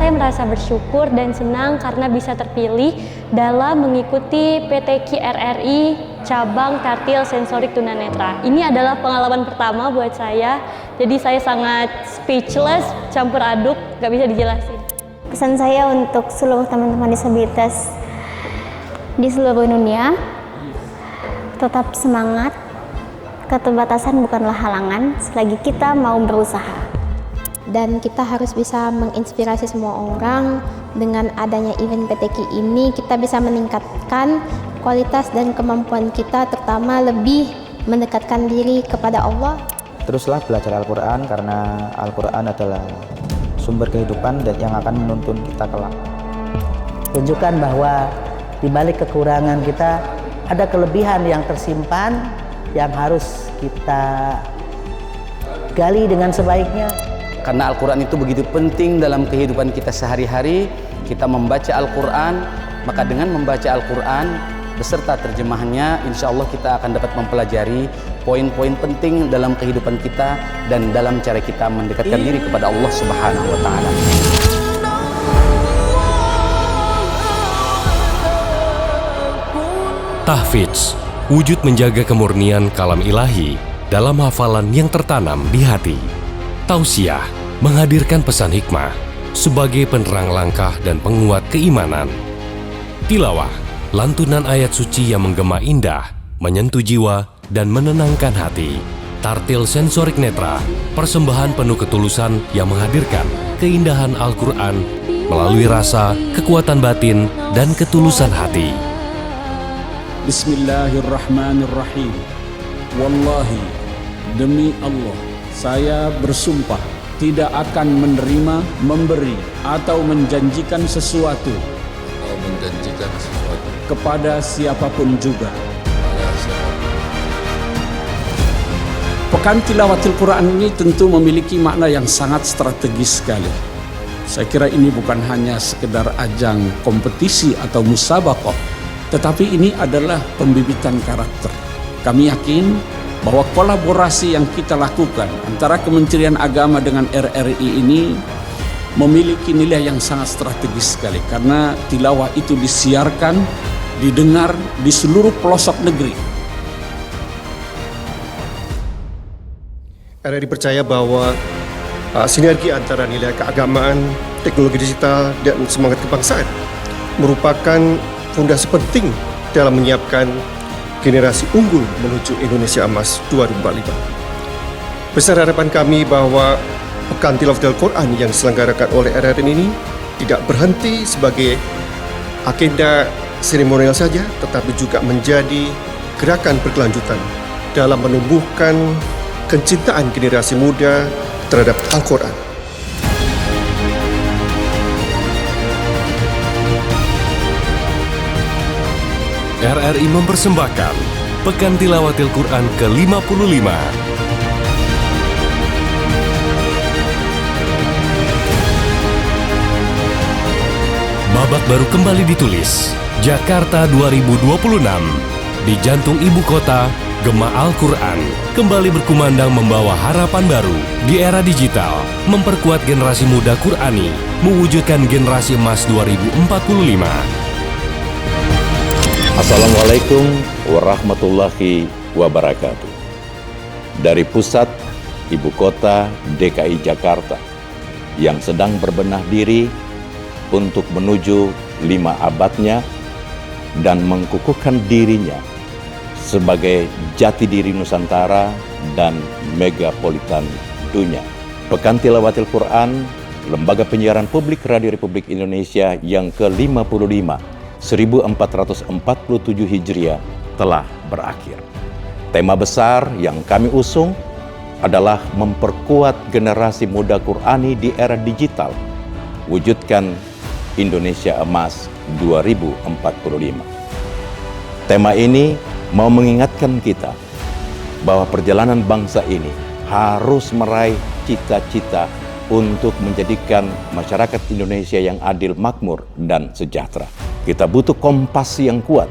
saya merasa bersyukur dan senang karena bisa terpilih dalam mengikuti PTQ RRI cabang Tartil Sensorik Tunanetra. Ini adalah pengalaman pertama buat saya, jadi saya sangat speechless, campur aduk, gak bisa dijelasin. Pesan saya untuk seluruh teman-teman disabilitas di seluruh dunia, tetap semangat, keterbatasan bukanlah halangan selagi kita mau berusaha. Dan kita harus bisa menginspirasi semua orang. Dengan adanya event PTQ ini, kita bisa meningkatkan kualitas dan kemampuan kita, terutama lebih mendekatkan diri kepada Allah. Teruslah belajar Al-Quran, karena Al-Quran adalah sumber kehidupan dan yang akan menuntun kita kelak. Tunjukkan bahwa di balik kekurangan kita ada kelebihan yang tersimpan yang harus kita gali dengan sebaiknya. Karena Al-Quran itu begitu penting dalam kehidupan kita sehari-hari. Kita membaca Al-Quran, maka dengan membaca Al-Quran beserta terjemahannya, insya Allah kita akan dapat mempelajari poin-poin penting dalam kehidupan kita dan dalam cara kita mendekatkan diri kepada Allah Subhanahu wa Ta'ala. Tahfidz, wujud menjaga kemurnian kalam ilahi dalam hafalan yang tertanam di hati. Tausiah, menghadirkan pesan hikmah sebagai penerang langkah dan penguat keimanan. Tilawah, lantunan ayat suci yang menggema indah, menyentuh jiwa dan menenangkan hati. Tartil Sensorik Netra, persembahan penuh ketulusan yang menghadirkan keindahan Al-Quran melalui rasa, kekuatan batin, dan ketulusan hati. Bismillahirrahmanirrahim. Wallahi, demi Allah, saya bersumpah tidak akan menerima, memberi, atau menjanjikan sesuatu kepada siapapun juga. Pekan Tilawatil Quran ini tentu memiliki makna yang sangat strategis sekali. Saya kira ini bukan hanya sekedar ajang kompetisi atau musabaqah, tetapi ini adalah pembibitan karakter. Kami yakin bahwa kolaborasi yang kita lakukan antara Kementerian Agama dengan RRI ini memiliki nilai yang sangat strategis sekali, karena tilawah itu disiarkan, didengar di seluruh pelosok negeri. RRI percaya bahwa sinergi antara nilai keagamaan, teknologi digital, dan semangat kebangsaan merupakan fondasi penting dalam menyiapkan generasi unggul menuju Indonesia Emas 2045. Besar harapan kami bahwa Pekan Tilawatil Quran yang diselenggarakan oleh RRI ini tidak berhenti sebagai agenda seremonial saja, tetapi juga menjadi gerakan berkelanjutan dalam menumbuhkan kecintaan generasi muda terhadap Al-Quran. RRI mempersembahkan Pekan Tilawatil Quran ke-55. Babak baru kembali ditulis. Jakarta 2026. Di jantung ibu kota, gema Al-Quran kembali berkumandang membawa harapan baru di era digital, memperkuat generasi muda Qurani, mewujudkan generasi emas 2045. Assalamualaikum warahmatullahi wabarakatuh. Dari pusat ibu kota DKI Jakarta yang sedang berbenah diri untuk menuju 5 abadnya dan mengkukuhkan dirinya sebagai jati diri Nusantara dan megapolitan dunia. Pekan Tilawatil Quran, Lembaga Penyiaran Publik Radio Republik Indonesia yang ke-55 1447 Hijriah telah berakhir. Tema besar yang kami usung adalah memperkuat generasi muda Qurani di era digital, wujudkan Indonesia Emas 2045. Tema ini mau mengingatkan kita bahwa perjalanan bangsa ini harus meraih cita-cita untuk menjadikan masyarakat Indonesia yang adil, makmur, dan sejahtera. Kita butuh kompas yang kuat.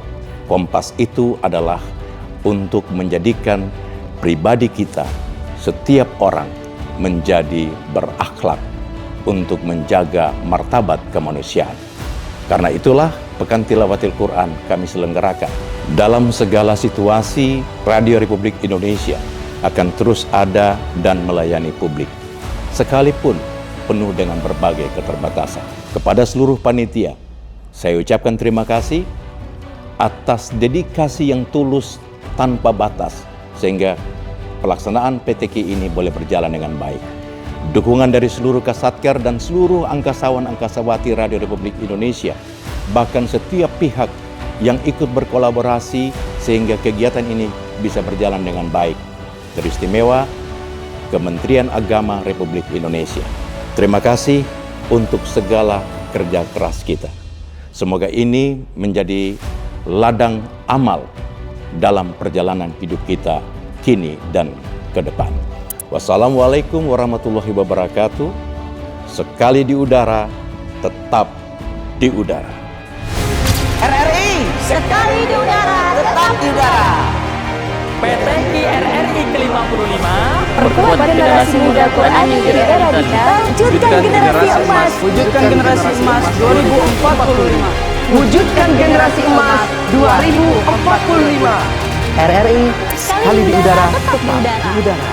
Kompas itu adalah untuk menjadikan pribadi kita, setiap orang menjadi berakhlak, untuk menjaga martabat kemanusiaan. Karena itulah Pekan Tilawatil Quran kami selenggarakan. Dalam segala situasi, Radio Republik Indonesia akan terus ada dan melayani publik, sekalipun penuh dengan berbagai keterbatasan. Kepada seluruh panitia, saya ucapkan terima kasih atas dedikasi yang tulus tanpa batas, sehingga pelaksanaan PTQ ini boleh berjalan dengan baik. Dukungan dari seluruh Kasatker dan seluruh angkasawan-angkasawati Radio Republik Indonesia, bahkan setiap pihak yang ikut berkolaborasi sehingga kegiatan ini bisa berjalan dengan baik. Teristimewa Kementerian Agama Republik Indonesia. Terima kasih untuk segala kerja keras kita. Semoga ini menjadi ladang amal dalam perjalanan hidup kita kini dan ke depan. Wassalamualaikum warahmatullahi wabarakatuh. Sekali di udara, tetap di udara. RRI sekali di udara, tetap di udara. PTQ RRI ke-55 perkuat generasi muda Quran yang tidak radikal, wujudkan generasi emas, wujudkan generasi emas 2045, wujudkan generasi emas 2045. RRI sekali di udara, tetap di udara.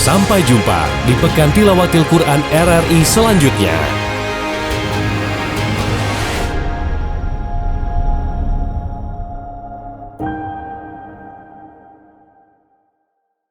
Sampai jumpa di Pekan Tilawatil Quran RRI selanjutnya.